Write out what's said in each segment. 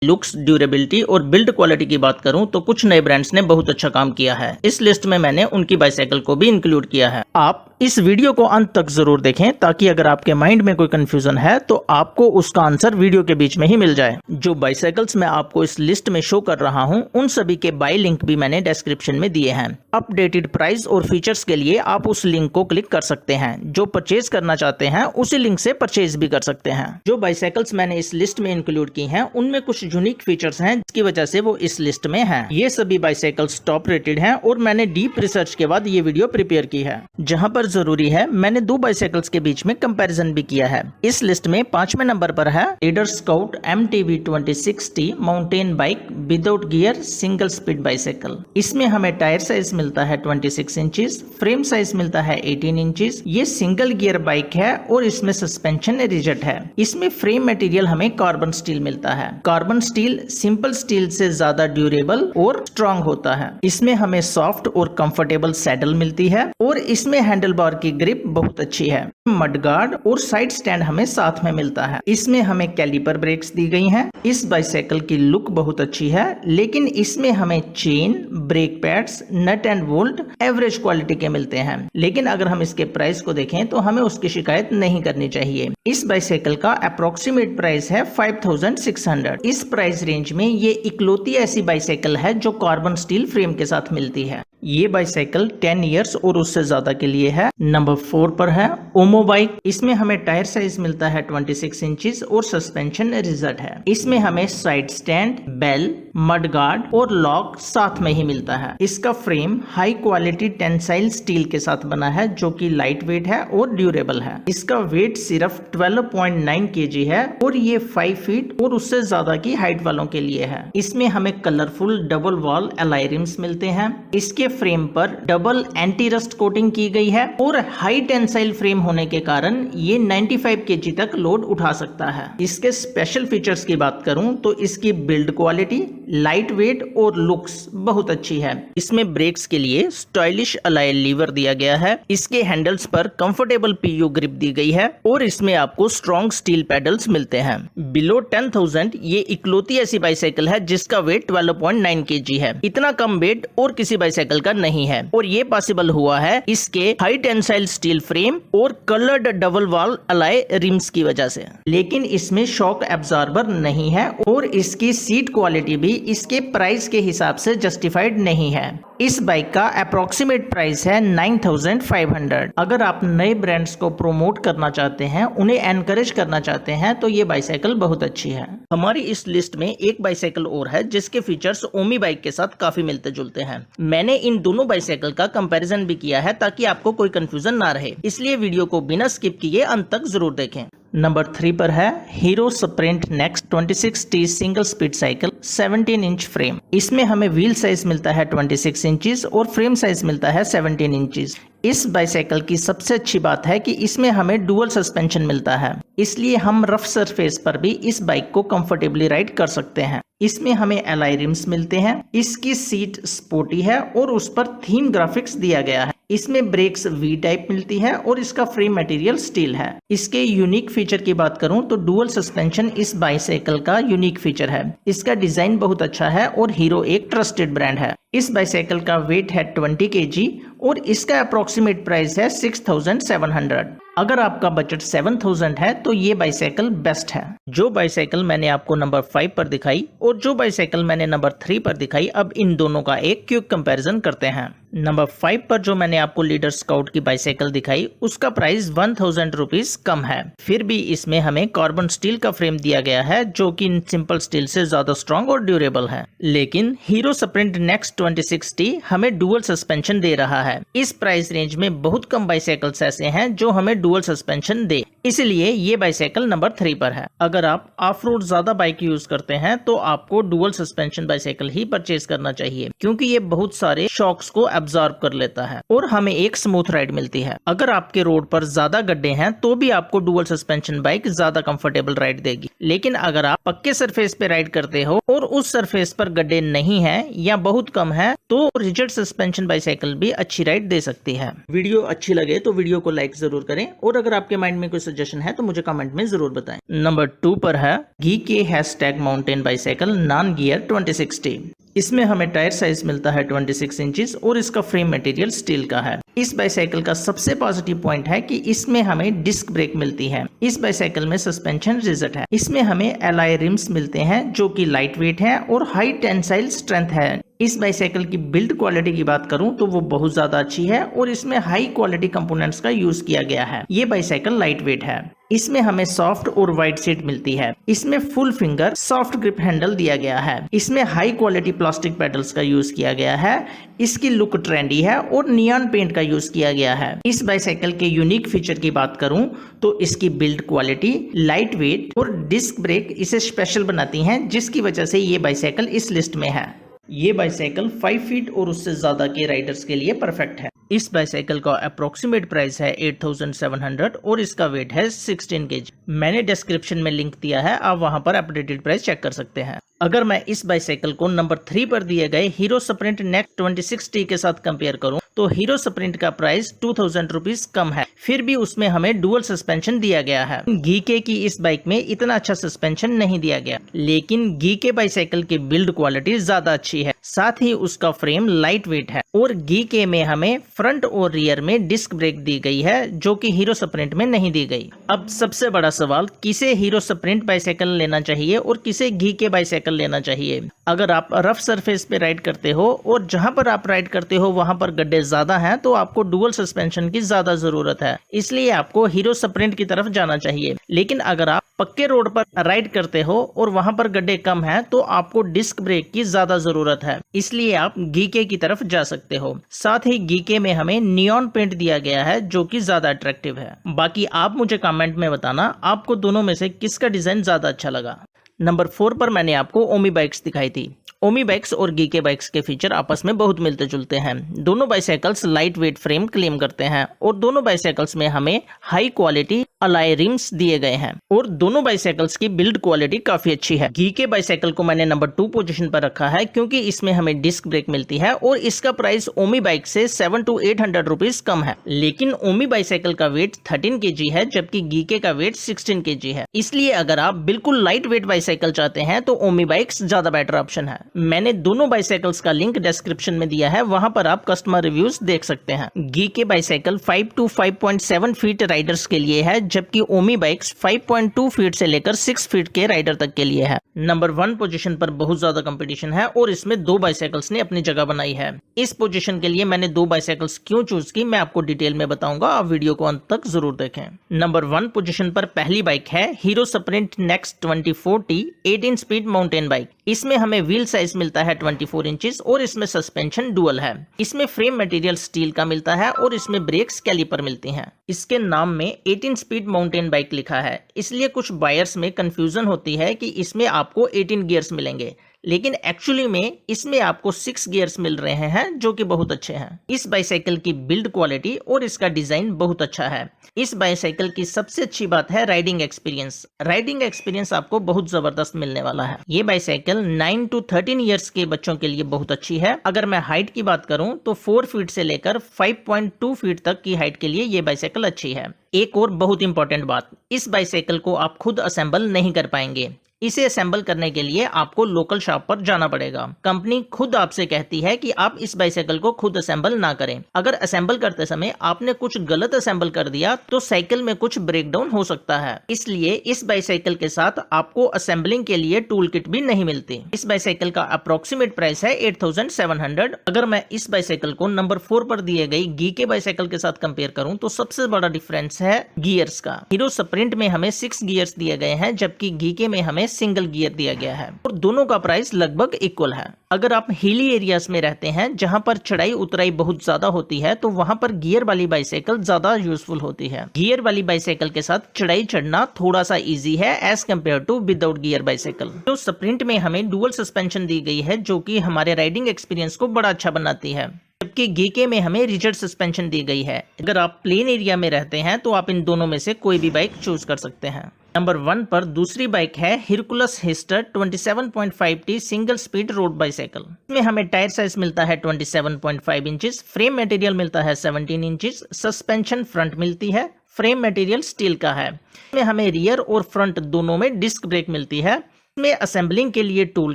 Looks, durability और build quality की बात करूं तो कुछ नए ब्रांड्स ने बहुत अच्छा काम किया है। इस लिस्ट में मैंने उनकी बाइसाइकिल को भी इंक्लूड किया है। आप इस वीडियो को अंत तक जरूर देखें ताकि अगर आपके माइंड में कोई कंफ्यूजन है तो आपको उसका आंसर वीडियो के बीच में ही मिल जाए। जो बाइसाइकिल्स मैं आपको इस लिस्ट में शो कर रहा हूं उन सभी के बाय लिंक भी मैंने डिस्क्रिप्शन में दिए हैं। अपडेटेड प्राइस और फीचर्स के लिए आप उस लिंक को क्लिक कर सकते हैं। जो परचेज करना चाहते हैं उसी लिंक से परचेज भी कर सकते हैं। जो बाइसाइकिल्स मैंने इस लिस्ट में इंक्लूड की हैं उनमें कुछ यूनिक फीचर्स हैं जिसकी वजह से वो इस लिस्ट में हैं। ये सभी बाइसाइकिल्स टॉप रेटेड हैं और मैंने डीप रिसर्च के बाद ये वीडियो प्रिपेयर की है। जहां पर जरूरी है मैंने दो बाइसाइकिल्स के बीच में कंपैरिजन भी किया है। इस लिस्ट में 5वें नंबर पर है leader scout MTV 2060 mountain bike without gear single speed bicycle. इसमें हमें टायर साइज मिलता है 26 इंचेस, फ्रेम साइज मिलता है 18 इंचेस। ये सिंगल गियर बाइक है और इसमें सस्पेंशन रिजिड है। इसमें फ्रेम मटेरियल हमें कार्बन स्टील मिलता है। कार्बन स्टील सिंपल स्टील से ज्यादा ड्यूरेबल और स्ट्रॉन्ग होता है। इसमें हमें सॉफ्ट और कंफर्टेबल सैडल मिलती है और इसमें हैंडल बार की ग्रिप बहुत अच्छी है। मडगार्ड और साइड स्टैंड हमें साथ में मिलता है। इसमें हमें कैलिपर ब्रेक्स दी गई हैं। इस बाइसाइकिल की लुक बहुत अच्छी है लेकिन इसमें हमें chain, brake pads, nut and bolt average quality के मिलते हैं। लेकिन अगर हम इसके प्राइस को देखें तो हमें उसकी शिकायत नहीं करनी चाहिए। इस बाइसाइकिल का अप्रोक्सीमेट प्राइस है 5600। इस प्राइस रेंज में ये इकलौती ऐसी बाइसाइकिल है जो कार्बन स्टील फ्रेम के साथ मिलती है। ये बाइसाइकिल 10 इयर्स और उससे ज्यादा के लिए है। नंबर 4 पर है ओमो बाइक। इसमें हमें टायर साइज मिलता है 26 इंचेस और सस्पेंशन रिजिड है। इसमें हमें साइड स्टैंड, बेल, मडगार्ड और लॉक साथ में ही मिलता है। इसका frame high quality tensile steel के साथ बना है जो कि लाइट वेट है और ड्यूरेबल है। इसका वेट सिर्फ 12.9 kg है और ये 5 फीट और उससे ज्यादा की हाइट वालों के लिए है। इसमें हमें colourful double wall alloy RIMS मिलते हैं। इसके फ्रेम पर डबल एंटी रस्ट कोटिंग की गई है और हाई टेंसाइल फ्रेम होने के कारण ये 95 kg तक लोड उठा सकता है। इसके स्पेशल फीचर्स की बात करूं तो इसकी बिल्ड क्वालिटी, लाइट वेट और लुक्स बहुत अच्छी है। इसमें ब्रेक्स के लिए स्टाइलिश अलॉय लीवर दिया गया है। इसके हैंडल्स पर कंफर्टेबल PU ग्रिप दी गई है और इसमें आपको स्ट्रॉन्ग स्टील पैडल्स मिलते हैं। बिलो 10,000 ये इकलौती ऐसी बाइसाइकिल है जिसका वेट 12.9 kg है। इतना कम वेट और किसी बाइसाइकिल का नहीं है और ये पॉसिबल हुआ है इसके हाई टेंसाइल स्टील फ्रेम और coloured double wall alloy RIMS की वजह से। लेकिन इसमें शॉक एब्जॉर्बर नहीं है और इसकी सीट क्वालिटी भी इसके प्राइस के हिसाब से जस्टिफाइड नहीं है। इस बाइक का अप्रोक्सीमेट प्राइस है 9500। अगर आप नए ब्रांड्स को प्रमोट करना चाहते हैं, उन्हें एनकरेज करना चाहते हैं तो ये बाइसाइकिल बहुत अच्छी है। हमारी इस लिस्ट में एक बाइसाइकिल और है जिसके फीचर्स ओमी बाइक के साथ काफी मिलते जुलते हैं। मैंने इन दोनों बाइसाइकिल का कंपैरिजन भी किया है ताकि आपको कोई कंफ्यूजन ना रहे, इसलिए वीडियो को बिना स्किप किए अंत तक जरूर देखें। नंबर 3 पर है hero sprint next 26T single speed cycle 17 inch frame. इसमें हमें व्हील साइज मिलता है 26 इंचेस और फ्रेम साइज मिलता है 17 इंचेस। इस बाइसाइकिल की सबसे अच्छी बात है कि इसमें हमें डुअल सस्पेंशन मिलता है, इसलिए हम रफ सरफेस पर भी इस बाइक को कंफर्टेबली राइड कर सकते हैं। इसमें हमें एलॉय रिम्स मिलते हैं। इसकी सीट स्पोर्टी है और उस पर थीम ग्राफिक्स दिया गया है। इसमें ब्रेक्स V टाइप मिलती है और इसका फ्रेम मटेरियल स्टील है। इसके यूनिक फीचर की बात करूं तो डुअल सस्पेंशन इस बाइसाइकिल का यूनिक फीचर है। इसका डिजाइन बहुत अच्छा है और हीरो एक ट्रस्टेड ब्रांड है। इस बाइसाइकिल का वेट है 20 kg और इसका अप्रोक्सीमेट प्राइस है 6700। अगर आपका बजट 7000 है तो ये बाइसाइकिल बेस्ट है। जो बाइसाइकिल मैंने आपको नंबर 5 पर दिखाई और जो बाइसाइकिल मैंने नंबर 3 पर दिखाई, अब इन दोनों का एक क्विक कंपैरिजन करते हैं। नंबर 5 पर जो मैंने आपको लीडर स्काउट की बाइसाइकिल दिखाई उसका प्राइस 1000 रुपीज कम है। फिर भी इसमें हमें कार्बन स्टील का फ्रेम दिया गया है जो कि सिंपल स्टील से ज्यादा स्ट्रॉन्ग और ड्यूरेबल है। लेकिन हीरो स्प्रिंट नेक्स्ट 26T हमें डुअल सस्पेंशन दे रहा है। इस प्राइस रेंज में बहुत कम बाइसाइकिल्स ऐसे हैं जो हमें डुअल सस्पेंशन दे, इसलिए ये बाइसाइकिल नंबर 3 पर है। अगर आप ऑफ रोड ज्यादा बाइक यूज करते हैं तो आपको डुअल सस्पेंशन बाइसाइकिल ही परचेज करना चाहिए क्योंकि ये बहुत सारे शॉक्स को एब्जॉर्ब कर लेता है और हमें एक स्मूथ राइड मिलती है। अगर आपके रोड पर ज्यादा गड्ढे हैं तो भी आपको डुअल सस्पेंशन बाइक ज्यादा कंफर्टेबल राइड देगी। लेकिन अगर आप पक्के सरफेस पे राइड करते हो और उस सरफेस पर गड्ढे नहीं है या बहुत कम है तो रिजिड सस्पेंशन बाइसाइकिल भी अच्छी राइड दे सकती है। वीडियो अच्छी लगे तो वीडियो को लाइक जरूर करें और अगर आपके माइंड में कोई सजेशन है तो मुझे कमेंट में जरूर बताएं। नंबर 2 पर है GK #mountain bicycle non gear 2060। इसमें हमें टायर साइज मिलता है 26 इंचेस और इसका फ्रेम मटेरियल स्टील का है। इस बाइसाइकिल का सबसे पॉजिटिव पॉइंट है कि इसमें हमें डिस्क ब्रेक मिलती है। इस बाइसाइकिल में सस्पेंशन रिजिड है। इसमें हमें एलॉय रिम्स मिलते हैं जो कि लाइट वेट है और हाई टेंसाइल स्ट्रेंथ है। इस बाइसाइकिल की बिल्ड क्वालिटी की बात करूं तो वो बहुत ज्यादा अच्छी है और इसमें हाई क्वालिटी कंपोनेंट्स का यूज किया गया है। ये बाइसाइकिल लाइट वेट है। इसमें हमें सॉफ्ट और वाइड सीट मिलती है। इसमें full finger soft grip handle दिया गया है। इसमें हाई क्वालिटी प्लास्टिक पेडल्स का यूज किया गया है। इसकी लुक ट्रेंडी है और नियॉन पेंट का यूज किया गया है। इस बाइसाइकिल के यूनिक फीचर की बात करूं तो इसकी बिल्ड क्वालिटी, लाइट वेट और डिस्क ब्रेक इसे स्पेशल बनाती हैं, जिसकी वजह से ये बाइसाइकिल इस लिस्ट में है। ये बाइसाइकिल 5 फीट और उससे ज्यादा के राइडर्स के लिए परफेक्ट है। इस बाइसाइकिल का अप्रोक्सीमेट प्राइस है 8700 और इसका वेट है 16 kg। मैंने डिस्क्रिप्शन में लिंक दिया है, आप वहां पर अपडेटेड प्राइस चेक कर सकते हैं। अगर मैं इस बाइसाइकिल को नंबर 3 पर दिए गए हीरो स्प्रिंट नेक्स्ट 2060 के साथ कंपेयर करूं तो हीरो स्प्रिंट का प्राइस 2000 रुपीज कम है, फिर भी उसमें हमें डुअल सस्पेंशन दिया गया है। GK की इस बाइक में इतना अच्छा सस्पेंशन नहीं दिया गया, लेकिन GK बाइसाइकिल की बिल्ड क्वालिटी ज्यादा अच्छी है। साथ ही उसका फ्रेम लाइट वेट है और GK में हमें फ्रंट और रियर में डिस्क ब्रेक दी गई है, जो कि हीरो स्प्रिंट में नहीं दी गई। अब सबसे बड़ा सवाल, किसे हीरो स्प्रिंट बाइसाइकिल लेना चाहिए और किसे GK बाइसाइकिल लेना चाहिए। अगर आप रफ सरफेस पे राइड करते हो और जहां पर आप राइड करते हो वहां पर गड्ढे ज्यादा हैं तो आपको डुअल सस्पेंशन की ज्यादा जरूरत है, इसलिए आपको हीरो स्प्रिंट की तरफ जाना चाहिए। लेकिन अगर आप पक्के रोड पर राइड करते हो और वहां पर गड्ढे कम हैं तो आपको डिस्क ब्रेक की ज्यादा जरूरत है, इसलिए आप GK की तरफ जा सकते हो। साथ ही GK में हमें नियॉन पेंट दिया गया है जो कि ज्यादा अट्रैक्टिव है। बाकी आप मुझे कमेंट में बताना आपको दोनों में से किसका डिजाइन ज्यादा अच्छा लगा। नंबर 4 पर मैंने आपको ओमी बाइक्स दिखाई थी। ओमी बाइक्स और GK बाइक्स के फीचर आपस में बहुत मिलते जुलते हैं। दोनों bicycles light weight frame claim करते हैं और दोनों बाइसाइकिल्स में हमें हाई क्वालिटी अलॉय रिम्स दिए गए हैं और दोनों बाइसाइकिल्स की बिल्ड क्वालिटी काफी अच्छी है। GK बाइसाइकिल को मैंने नंबर 2 पोजीशन पर रखा है क्योंकि इसमें हमें डिस्क ब्रेक मिलती है और इसका प्राइस ओमी बाइक से 700 to 800 रुपीज कम है। लेकिन ओमी बाइसाइकिल का वेट 13 kg है जबकि GK का वेट 16 kg है। इसलिए अगर आप बिल्कुल लाइट वेट बाइसाइकिल चाहते हैं तो ओमी बाइक्स ज्यादा बेटर ऑप्शन है। मैंने दोनों बाइसाइकिल्स का लिंक डिस्क्रिप्शन में दिया है, वहां पर आप कस्टमर रिव्यूज देख सकते हैं। GK bicycle 5 to 5.7 feet Riders के लिए है जबकि ओमी बाइक्स 5.2 फीट से लेकर 6 फीट के राइडर तक के लिए है। नंबर 1 पोजीशन पर बहुत ज्यादा कंपटीशन है और इसमें 2 बाइसाइकिल्स ने अपनी जगह बनाई है। इस पोजीशन के लिए मैंने 2 बाइसाइकिल्स क्यों चूज की मैं आपको डिटेल में बताऊंगा, आप वीडियो को अंत तक जरूर देखें। नंबर 1 पोजीशन पर पहली बाइक है hero sprint next 2040 18 speed mountain bike. इसमें हमें व्हील साइज मिलता है 24 इंचेस और इसमें सस्पेंशन डुअल है। इसमें फ्रेम मटेरियल स्टील का मिलता है और इसमें ब्रेक्स कैलिपर मिलती हैं। इसके नाम में 18 स्पीड माउंटेन बाइक लिखा है, इसलिए कुछ बायर्स में कंफ्यूजन होती है कि इसमें आपको 18 गियर्स मिलेंगे, लेकिन एक्चुअली में इसमें आपको 6 गियर्स मिल रहे हैं जो कि बहुत अच्छे हैं। इस बाइसाइकिल की बिल्ड क्वालिटी और इसका डिजाइन बहुत अच्छा है। इस बाइसाइकिल की सबसे अच्छी बात है राइडिंग एक्सपीरियंस। राइडिंग एक्सपीरियंस आपको बहुत जबरदस्त मिलने वाला है। ये बाइसाइकिल 9 to 13 ईयर्स के बच्चों के लिए बहुत अच्छी है। अगर मैं हाइट की बात करूं तो 4 फीट से लेकर 5.2 फीट तक की हाइट के लिए ये बाइसाइकिल अच्छी है। एक और बहुत इंपॉर्टेंट बात, इस बाइसाइकिल को आप खुद असेंबल नहीं कर पाएंगे। इसे असेंबल करने के लिए आपको लोकल शॉप पर जाना पड़ेगा। कंपनी खुद आपसे कहती है कि आप इस बाइसाइकिल को खुद असेंबल ना करें। अगर असेंबल करते समय आपने कुछ गलत असेंबल कर दिया तो साइकिल में कुछ ब्रेकडाउन हो सकता है, इसलिए इस बाइसाइकिल के साथ आपको असेंबलिंग के लिए टूल किट भी नहीं मिलती। इस बाइसाइकिल का अप्रोक्सीमेट प्राइस है 8700। अगर मैं इस बाइसाइकिल को नंबर 4 पर दिए गई GK बाइसाइकिल के साथ कंपेयर करूं तो सबसे बड़ा डिफरेंस है गियर्स का। हीरो स्प्रिंट में हमें 6 गियर्स दिए गए हैं जबकि GK में हमें सिंगल गियर दिया गया है और दोनों का प्राइस लगभग इक्वल है। अगर आप हिली एरियाज में रहते हैं जहां पर चढ़ाई उतराई बहुत ज्यादा होती है तो वहां पर गियर वाली बाइसाइकिल ज्यादा यूजफुल होती है। गियर वाली बाइसाइकिल के साथ चढ़ाई चढ़ना थोड़ा सा इजी है as compared to without gear bicycle. तो स्प्रिंट में हमें डुअल सस्पेंशन दी गई है जो कि हमारे राइडिंग एक्सपीरियंस को बड़ा अच्छा बनाती है, जबकि GK में हमें रिजिड सस्पेंशन दी गई है। अगर आप प्लेन एरिया में रहते हैं तो आप इन दोनों में से कोई भी बाइक चूज कर सकते हैं। नंबर 1 पर दूसरी बाइक है हिरकुलस हिस्टर 27.5T single speed road bicycle. इसमें हमें टायर साइज मिलता है 27.5 इंचेस, फ्रेम मटेरियल मिलता है 17 इंचेस, सस्पेंशन फ्रंट मिलती है, फ्रेम मटेरियल स्टील का है। इसमें हमें रियर और फ्रंट दोनों में डिस्क ब्रेक मिलती है। इसमें असेंबलिंग के लिए tool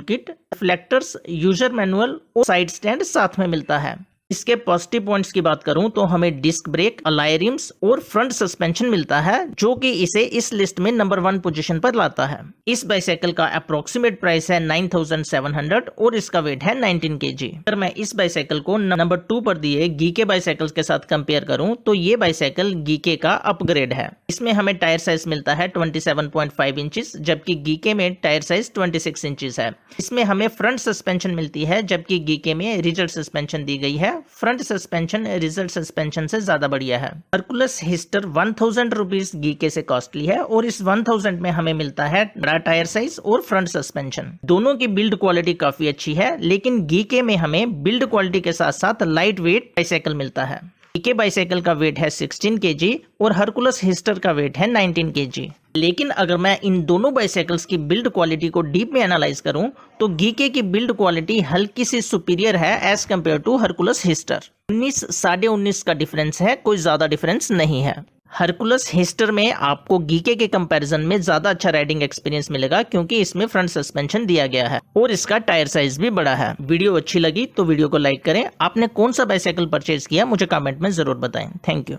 kit, reflectors, user manual और साइड स्टैंड साथ में मिलता है। इसके पॉजिटिव पॉइंट्स की बात करूं तो हमें डिस्क ब्रेक, अलॉय रिम्स और फ्रंट सस्पेंशन मिलता है, जो कि इसे इस लिस्ट में नंबर 1 पोजीशन पर लाता है। इस बाइसाइकिल का अप्रोक्सीमेट प्राइस है 9700 और इसका वेट है 19 kg। अगर मैं इस बाइसाइकिल को नंबर 2 पर दिए गीके बाइसाइकिल्स के साथ कंपेयर करूं तो ये बाइसाइकिल गीके का अपग्रेड है। इसमें हमें टायर साइज मिलता है 27.5 इंचेस, जबकि गीके में टायर साइज 26 इंचेस है। इसमें हमें फ्रंट सस्पेंशन मिलती है, जबकि गीके में रिजिड सस्पेंशन दी गई है। फ्रंट सस्पेंशन रिजिड सस्पेंशन से ज्यादा बढ़िया है। हरकुलस हिस्टर 1000 रुपीज गीके से कॉस्टली है और इस 1000 में हमें मिलता है बड़ा टायर साइज और फ्रंट सस्पेंशन। दोनों की बिल्ड क्वालिटी काफी अच्छी है, लेकिन गीके में हमें बिल्ड क्वालिटी के साथ साथ लाइट वेट बाइसाइकिल मिलता है। गीके बाइसाइकिल का वेट है 16 kg और हरकुलस हिस्टर का वेट है 19 kg। लेकिन अगर मैं इन दोनों बाइसाइकिल्स की बिल्ड क्वालिटी को डीप में एनालाइज करूं तो गीके की बिल्ड क्वालिटी हल्की सी सुपीरियर है एज कंपेयर टू हरकुलस हिस्टर। 19 साढ़े 19 का डिफरेंस है, कोई ज्यादा डिफरेंस नहीं है। हरकुलस हिस्टर में आपको गीके के कंपैरिजन में ज्यादा अच्छा राइडिंग एक्सपीरियंस मिलेगा, क्योंकि इसमें फ्रंट सस्पेंशन दिया गया है और इसका टायर साइज भी बड़ा है। वीडियो अच्छी लगी तो वीडियो को लाइक करें। आपने कौन सा बाइसाइकिल परचेज किया मुझे कमेंट में जरूर बताएं। Thank you.